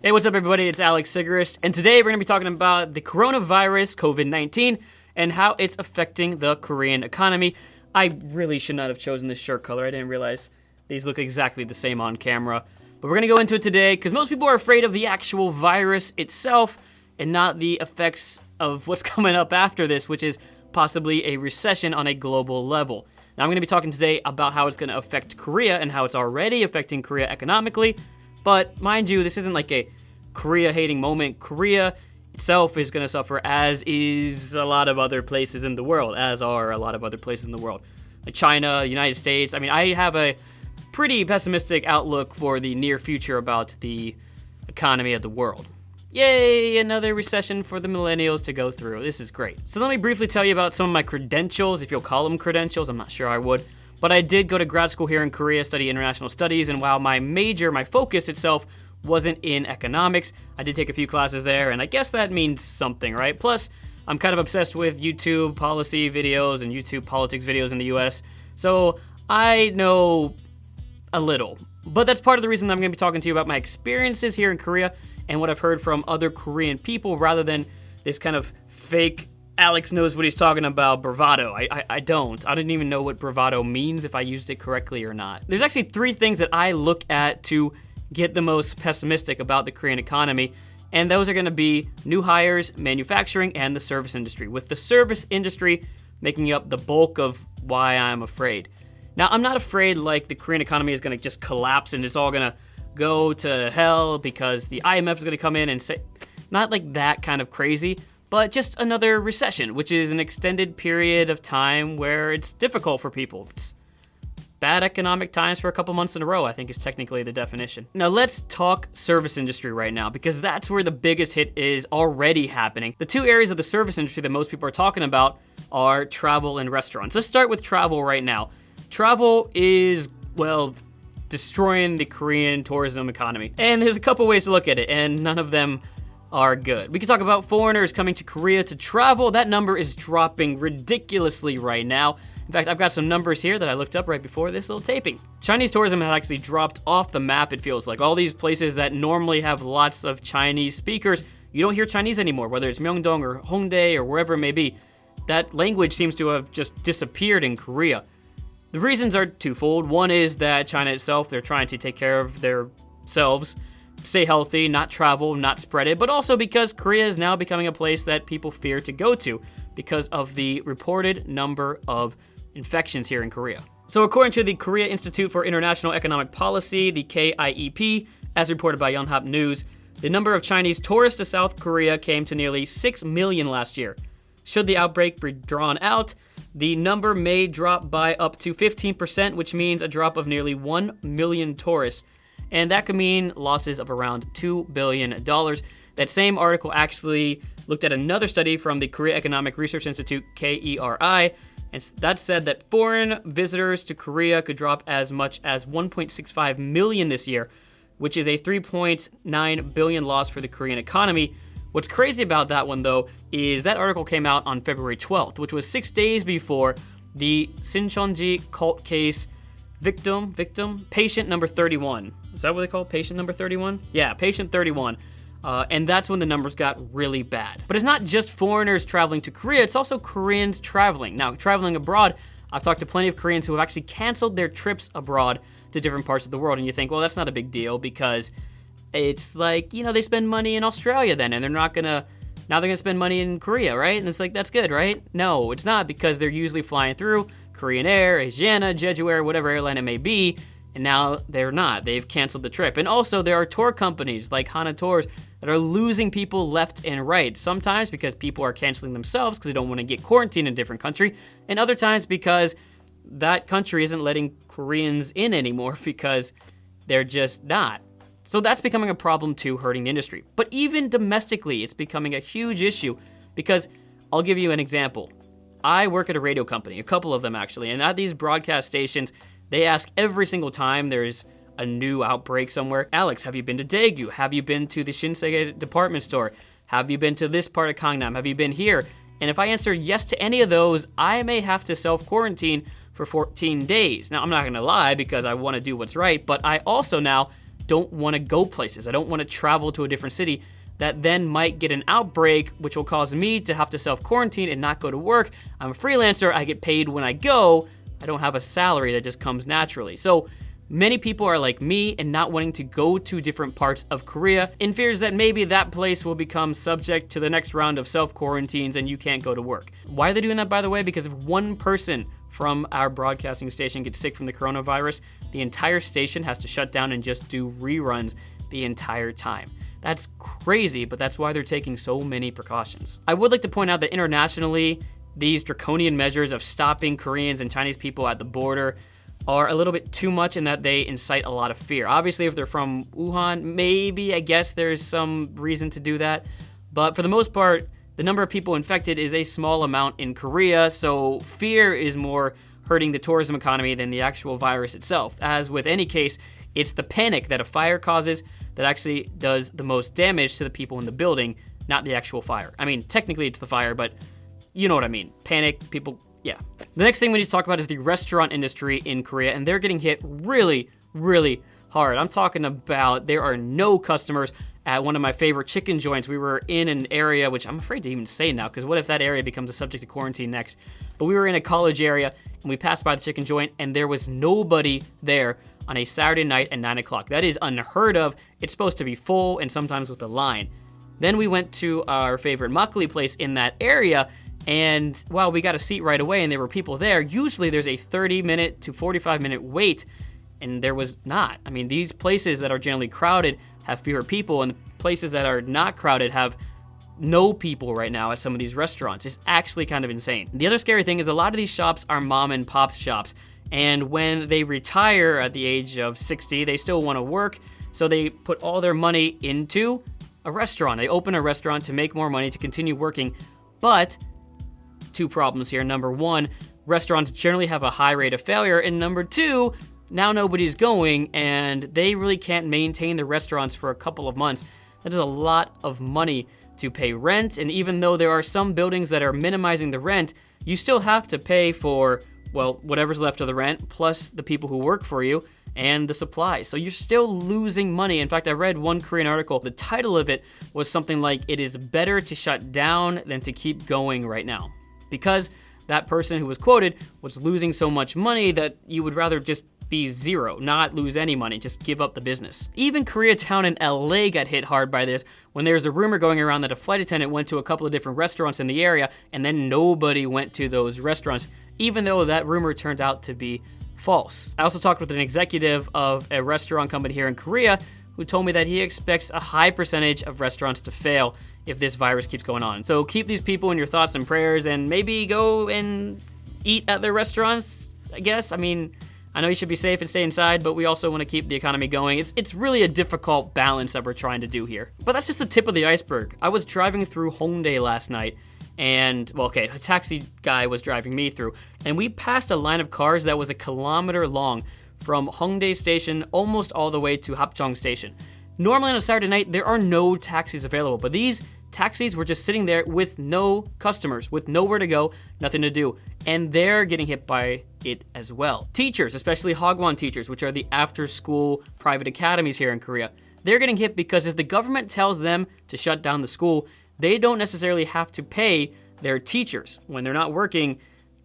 Hey, what's up, everybody? It's Alex Sigrist, and today we're going to be talking about the coronavirus, COVID-19, and how it's affecting the Korean economy. I really should not have chosen this shirt color. I didn't realize these look exactly the same on camera. But we're going to go into it today because most people are afraid of the actual virus itself and not the effects of what's coming up after this, which is possibly a recession on a global level. Now, I'm going to be talking today about how it's going to affect Korea and how it's already affecting Korea economically. But mind you, this isn't like a Korea-hating moment. Korea itself is going to suffer, as is a lot of other places in the world, like China, United States. I mean, I have a pretty pessimistic outlook for the near future about the economy of the world. Yay, another recession for the millennials to go through. This is great. So let me briefly tell you about some of my credentials, if you'll call them credentials. I'm not sure I would. But I did go to grad school here in Korea, study international studies, and while my focus itself wasn't in economics, I did take a few classes there, and I guess that means something, right? Plus, I'm kind of obsessed with YouTube policy videos and YouTube politics videos in the US, so I know a little. But that's part of the reason that I'm going to be talking to you about my experiences here in Korea and what I've heard from other Korean people, rather than this kind of fake Alex knows what he's talking about bravado. I don't. I didn't even know what bravado means, if I used it correctly or not. There's actually three things that I look at to get the most pessimistic about the Korean economy, and those are going to be new hires, manufacturing, and the service industry, with the service industry making up the bulk of why I'm afraid. Now, I'm not afraid like the Korean economy is going to just collapse and it's all going to go to hell because the IMF is going to come in and say, not like that kind of crazy, but just another recession, which is an extended period of time where it's difficult for people. It's bad economic times for a couple months in a row, I think is technically the definition. Now let's talk service industry right now, because that's where the biggest hit is already happening. The two areas of the service industry that most people are talking about are travel and restaurants. Let's start with travel right now. Travel is, well, destroying the Korean tourism economy. And there's a couple ways to look at it, and none of them are good. We can talk about foreigners coming to Korea to travel. That number is dropping ridiculously right now. In fact, I've got some numbers here that I looked up right before this little taping. Chinese tourism has actually dropped off the map, it feels like. All these places that normally have lots of Chinese speakers, you don't hear Chinese anymore, whether it's Myeongdong or Hongdae or wherever it may be. That language seems to have just disappeared in Korea. The reasons are twofold. One is that China itself, they're trying to take care of themselves, stay healthy, not travel, not spread it, but also because Korea is now becoming a place that people fear to go to because of the reported number of infections here in Korea. So according to the Korea Institute for International Economic Policy, the KIEP, as reported by Yonhap News, the number of Chinese tourists to South Korea came to nearly 6 million last year. Should the outbreak be drawn out, the number may drop by up to 15%, which means a drop of nearly 1 million tourists. And that could mean losses of around $2 billion. That same article actually looked at another study from the Korea Economic Research Institute, KERI, and that said that foreign visitors to Korea could drop as much as 1.65 million this year, which is a 3.9 billion loss for the Korean economy. What's crazy about that one, though, is that article came out on February 12th, which was 6 days before the Sincheonji cult case patient number 31. Is that what they call it? Patient number 31? Yeah, patient 31. And that's when the numbers got really bad. But it's not just foreigners traveling to Korea, it's also Koreans traveling. Now, traveling abroad, I've talked to plenty of Koreans who have actually canceled their trips abroad to different parts of the world. And you think, well, that's not a big deal because it's like, they spend money in Australia then, and now they're gonna spend money in Korea, right? And it's like, that's good, right? No, it's not, because they're usually flying through Korean Air, Asiana, Jeju Air, whatever airline it may be, and now they're not. They've canceled the trip. And also, there are tour companies like Hana Tours that are losing people left and right. Sometimes because people are canceling themselves because they don't want to get quarantined in a different country, and other times because that country isn't letting Koreans in anymore because they're just not. So that's becoming a problem too, hurting the industry. But even domestically, it's becoming a huge issue because I'll give you an example. I work at a radio company, a couple of them actually, and at these broadcast stations, they ask every single time there's a new outbreak somewhere, Alex, have you been to Daegu? Have you been to the Shinsegae department store? Have you been to this part of Gangnam? Have you been here? And if I answer yes to any of those, I may have to self-quarantine for 14 days. Now, I'm not gonna lie because I wanna do what's right, but I also now don't want to go places. I don't want to travel to a different city that then might get an outbreak, which will cause me to have to self-quarantine and not go to work. I'm a freelancer. I get paid when I go. I don't have a salary that just comes naturally. So many people are like me and not wanting to go to different parts of Korea in fears that maybe that place will become subject to the next round of self-quarantines and you can't go to work. Why are they doing that, by the way? Because if one person from our broadcasting station gets sick from the coronavirus, the entire station has to shut down and just do reruns the entire time. That's crazy, but that's why they're taking so many precautions. I would like to point out that internationally, these draconian measures of stopping Koreans and Chinese people at the border are a little bit too much in that they incite a lot of fear. Obviously, if they're from Wuhan, maybe, I guess there's some reason to do that. But for the most part, the number of people infected is a small amount in Korea, so fear is more hurting the tourism economy than the actual virus itself. As with any case, it's the panic that a fire causes that actually does the most damage to the people in the building, not the actual fire. I mean, technically it's the fire, but you know what I mean. Panic, people, yeah. The next thing we need to talk about is the restaurant industry in Korea, and they're getting hit really, really hard. I'm talking about there are no customers at one of my favorite chicken joints. We were in an area, which I'm afraid to even say now, because what if that area becomes a subject to quarantine next? But we were in a college area, and we passed by the chicken joint, and there was nobody there on a Saturday night at 9 o'clock. That is unheard of. It's supposed to be full and sometimes with a line. Then we went to our favorite makgeolli place in that area, and while we got a seat right away and there were people there, usually there's a 30-minute to 45-minute wait, and there was not. I mean, these places that are generally crowded have fewer people, and the places that are not crowded have no people right now at some of these restaurants. It's actually kind of insane. The other scary thing is a lot of these shops are mom and pop shops. And when they retire at the age of 60, they still want to work, so they put all their money into a restaurant. They open a restaurant to make more money, to continue working. But two problems here. Number one, restaurants generally have a high rate of failure. And number two, now nobody's going, and they really can't maintain the restaurants for a couple of months. That is a lot of money to pay rent, and even though there are some buildings that are minimizing the rent, you still have to pay for, well, whatever's left of the rent, plus the people who work for you, and the supplies. So you're still losing money. In fact, I read one Korean article. The title of it was something like, "It is better to shut down than to keep going right now." Because that person who was quoted was losing so much money that you would rather just be zero, not lose any money, just give up the business. Even Koreatown in LA got hit hard by this when there's a rumor going around that a flight attendant went to a couple of different restaurants in the area and then nobody went to those restaurants, even though that rumor turned out to be false. I also talked with an executive of a restaurant company here in Korea who told me that he expects a high percentage of restaurants to fail if this virus keeps going on. So keep these people in your thoughts and prayers, and maybe go and eat at their restaurants, I guess. I mean, I know you should be safe and stay inside, but we also want to keep the economy going. It's really a difficult balance that we're trying to do here. But that's just the tip of the iceberg. I was driving through Hongdae last night, and, well, okay, a taxi guy was driving me through, and we passed a line of cars that was a kilometer long from Hongdae Station almost all the way to Hapjeong Station. Normally on a Saturday night, there are no taxis available, but these taxis were just sitting there with no customers, with nowhere to go, nothing to do, and they're getting hit by it as well. Teachers, especially Hagwon teachers, which are the after-school private academies here in Korea, they're getting hit because if the government tells them to shut down the school, they don't necessarily have to pay their teachers. When they're not working,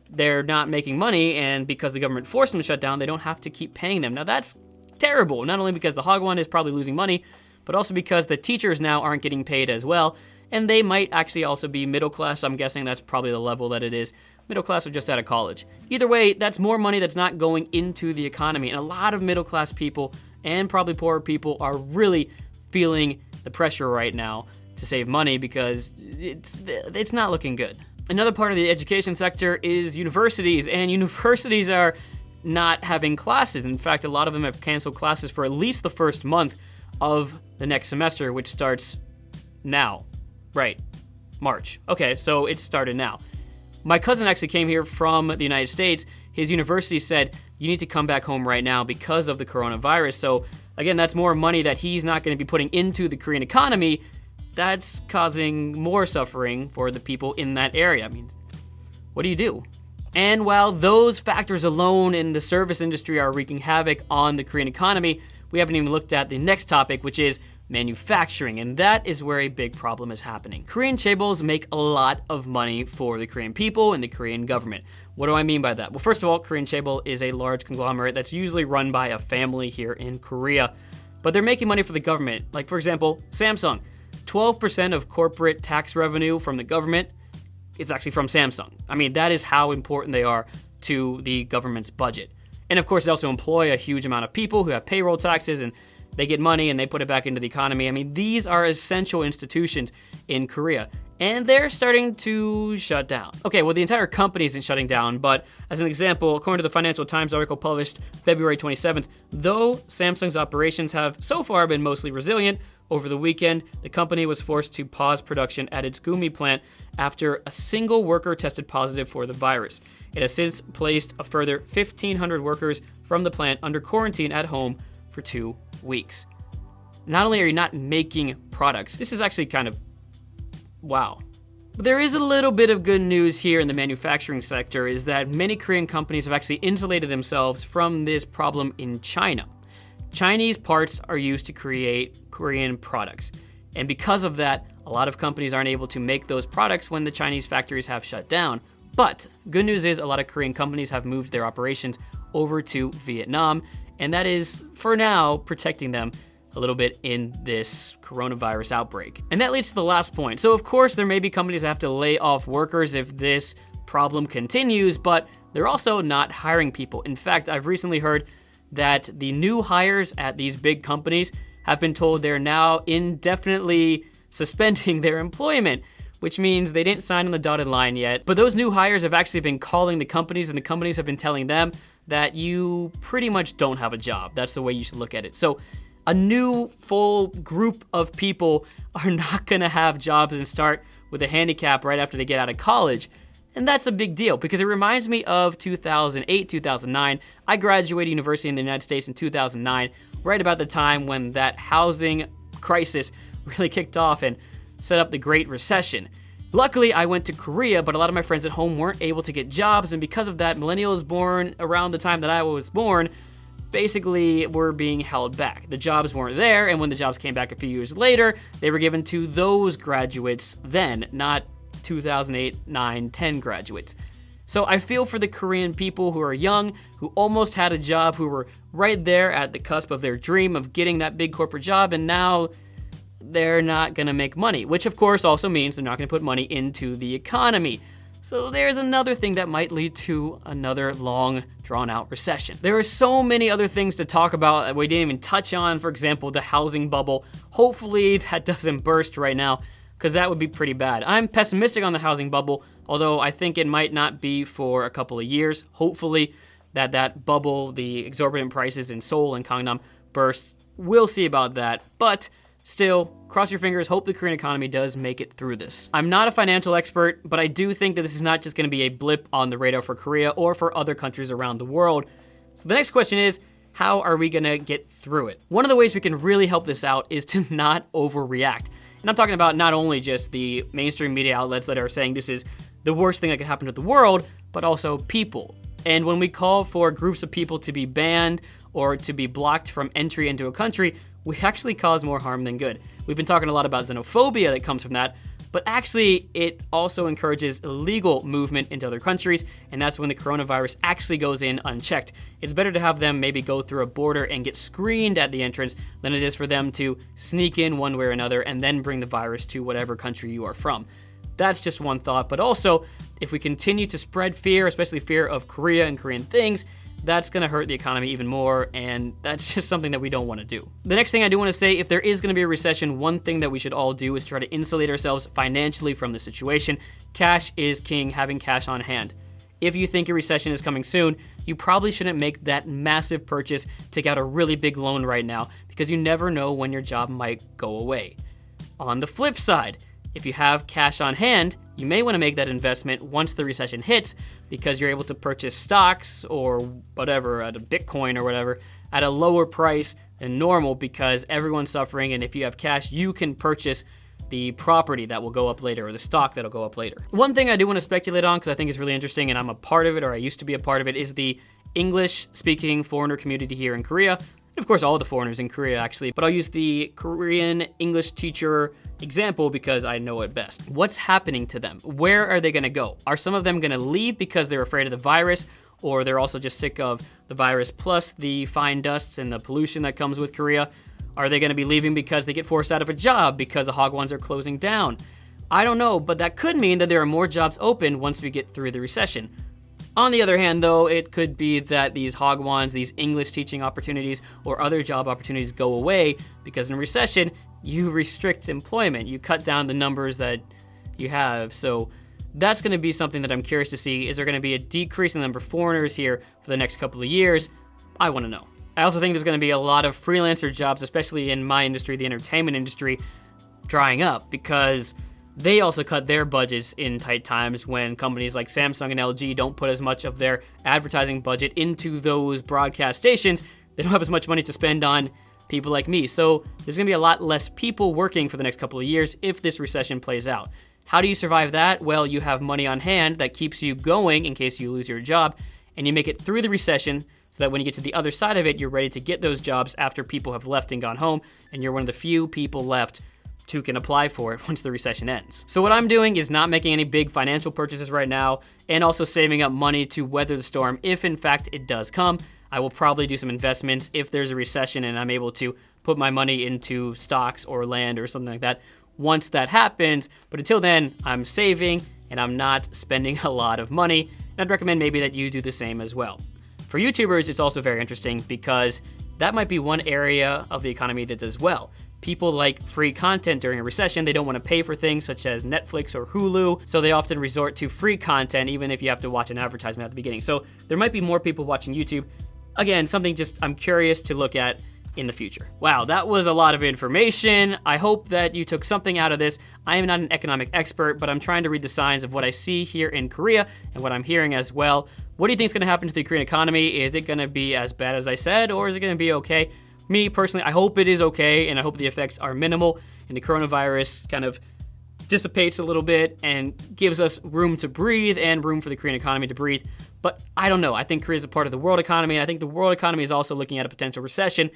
they're not making money, and because the government forced them to shut down, they don't have to keep paying them. Now that's terrible, not only because the Hagwon is probably losing money, but also because the teachers now aren't getting paid as well, and they might actually also be middle class. I'm guessing that's probably the level that it is. Middle class or just out of college. Either way, that's more money that's not going into the economy, and a lot of middle class people and probably poorer people are really feeling the pressure right now to save money because it's not looking good. Another part of the education sector is universities, and universities are not having classes. In fact, a lot of them have canceled classes for at least the first month of the next semester, which starts now. Right, March. Okay, so it started now. My cousin actually came here from the United States. His university said, you need to come back home right now because of the coronavirus. So again, that's more money that he's not going to be putting into the Korean economy. That's causing more suffering for the people in that area. I mean, what do you do? And while those factors alone in the service industry are wreaking havoc on the Korean economy, we haven't even looked at the next topic, which is manufacturing, and that is where a big problem is happening. Korean chaebols make a lot of money for the Korean people and the Korean government. What do I mean by that? Well, first of all, Korean chaebol is a large conglomerate that's usually run by a family here in Korea, but they're making money for the government. Like, for example, Samsung. 12% of corporate tax revenue from the government is actually from Samsung. I mean, that is how important they are to the government's budget. And of course, they also employ a huge amount of people who have payroll taxes, and they get money and they put it back into the economy. I mean, these are essential institutions in Korea, and they're starting to shut down. Okay, well, the entire company isn't shutting down, but as an example, according to the Financial Times article published February 27th, though Samsung's operations have so far been mostly resilient, over the weekend, the company was forced to pause production at its Gumi plant after a single worker tested positive for the virus. It has since placed a further 1,500 workers from the plant under quarantine at home for 2 weeks. Not only are you not making products, this is actually kind of wow. But there is a little bit of good news here in the manufacturing sector, is that many Korean companies have actually insulated themselves from this problem in China. Chinese parts are used to create Korean products. And because of that, a lot of companies aren't able to make those products when the Chinese factories have shut down. But good news is a lot of Korean companies have moved their operations over to Vietnam, and that is, for now, protecting them a little bit in this coronavirus outbreak. And that leads to the last point. So of course, there may be companies that have to lay off workers if this problem continues, but they're also not hiring people. In fact, I've recently heard that the new hires at these big companies have been told they're now indefinitely suspending their employment, which means they didn't sign on the dotted line yet. But those new hires have actually been calling the companies, and the companies have been telling them that you pretty much don't have a job. That's the way you should look at it. So a new full group of people are not gonna have jobs and start with a handicap right after they get out of college. And that's a big deal because it reminds me of 2008, 2009. I graduated university in the United States in 2009, right about the time when that housing crisis really kicked off and set up the Great Recession. Luckily, I went to Korea, but a lot of my friends at home weren't able to get jobs, and because of that, millennials born around the time that I was born basically were being held back. The jobs weren't there, and when the jobs came back a few years later, they were given to those graduates then, not 2008, 9, 10 graduates. So I feel for the Korean people who are young, who almost had a job, who were right there at the cusp of their dream of getting that big corporate job, and now they're not gonna make money, which of course also means they're not gonna put money into the economy. So there's another thing that might lead to another long, drawn-out recession. There are so many other things to talk about that we didn't even touch on. For example, the housing bubble. Hopefully that doesn't burst right now, because that would be pretty bad. I'm pessimistic on the housing bubble, although I think it might not be for a couple of years. Hopefully that bubble, the exorbitant prices in Seoul and Gangnam bursts. We'll see about that, but still, cross your fingers, hope the Korean economy does make it through this. I'm not a financial expert, but I do think that this is not just gonna be a blip on the radar for Korea or for other countries around the world. So the next question is, how are we gonna get through it? One of the ways we can really help this out is to not overreact. And I'm talking about not only just the mainstream media outlets that are saying this is the worst thing that could happen to the world, but also people. And when we call for groups of people to be banned or to be blocked from entry into a country, we actually cause more harm than good. We've been talking a lot about xenophobia that comes from that, but actually it also encourages illegal movement into other countries, and that's when the coronavirus actually goes in unchecked. It's better to have them maybe go through a border and get screened at the entrance than it is for them to sneak in one way or another and then bring the virus to whatever country you are from. That's just one thought, but also, if we continue to spread fear, especially fear of Korea and Korean things, that's gonna hurt the economy even more, and that's just something that we don't wanna do. The next thing I do wanna say, if there is gonna be a recession, one thing that we should all do is try to insulate ourselves financially from the situation. Cash is king, having cash on hand. If you think a recession is coming soon, you probably shouldn't make that massive purchase, take out a really big loan right now, because you never know when your job might go away. On the flip side, if you have cash on hand, you may want to make that investment once the recession hits, because you're able to purchase stocks or whatever, at a Bitcoin or whatever, at a lower price than normal because everyone's suffering, and if you have cash, you can purchase the property that will go up later or the stock that'll go up later. One thing I do want to speculate on, because I think it's really interesting and I'm a part of it, or I used to be a part of it, is the English-speaking foreigner community here in Korea. of course all the foreigners in Korea actually, but I'll use the Korean English teacher example because I know it best. What's happening to them? Where are they gonna go? Are some of them gonna leave because they're afraid of the virus, or they're also just sick of the virus plus the fine dusts and the pollution that comes with Korea? Are they gonna be leaving because they get forced out of a job because the Hagwons are closing down? I don't know, but that could mean that there are more jobs open once we get through the recession. On the other hand, though, it could be that these Hagwons, these English teaching opportunities, or other job opportunities go away because in a recession, you restrict employment. You cut down the numbers that you have. So that's going to be something that I'm curious to see. Is there going to be a decrease in the number of foreigners here for the next couple of years? I want to know. I also think there's going to be a lot of freelancer jobs, especially in my industry, the entertainment industry, drying up because they also cut their budgets in tight times when companies like Samsung and LG don't put as much of their advertising budget into those broadcast stations. They don't have as much money to spend on people like me. So there's gonna be a lot less people working for the next couple of years if this recession plays out. How do you survive that? Well, you have money on hand that keeps you going in case you lose your job, and you make it through the recession so that when you get to the other side of it, you're ready to get those jobs after people have left and gone home, and you're one of the few people left who can apply for it once the recession ends. So what I'm doing is not making any big financial purchases right now, and also saving up money to weather the storm if in fact it does come. I will probably do some investments if there's a recession and I'm able to put my money into stocks or land or something like that once that happens. But until then, I'm saving and I'm not spending a lot of money. And I'd recommend maybe that you do the same as well. For YouTubers, it's also very interesting because that might be one area of the economy that does well. People like free content during a recession. They don't want to pay for things such as Netflix or Hulu, so they often resort to free content even if you have to watch an advertisement at the beginning. So there might be more people watching YouTube. Again, something just I'm curious to look at in the future. Wow, that was a lot of information. I hope that you took something out of this. I am not an economic expert, but I'm trying to read the signs of what I see here in Korea and what I'm hearing as well. What do you think is going to happen to the Korean economy? Is it going to be as bad as I said, or is it going to be okay? Me, personally, I hope it is okay, and I hope the effects are minimal, and the coronavirus kind of dissipates a little bit and gives us room to breathe and room for the Korean economy to breathe. But I don't know. I think Korea is a part of the world economy, and I think the world economy is also looking at a potential recession.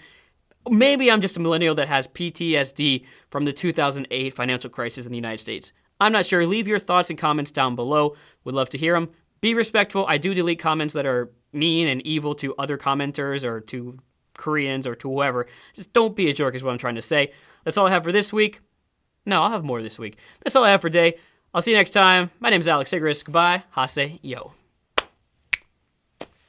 Maybe I'm just a millennial that has PTSD from the 2008 financial crisis in the United States. I'm not sure. Leave your thoughts and comments down below. Would love to hear them. Be respectful. I do delete comments that are mean and evil to other commenters or to Koreans or to whoever. Just don't be a jerk is what I'm trying to say. That's all I have for this week. No, I'll have more this week. That's all I have for today. I'll see you next time. My name is Alex Sigris. Goodbye. Haseyo.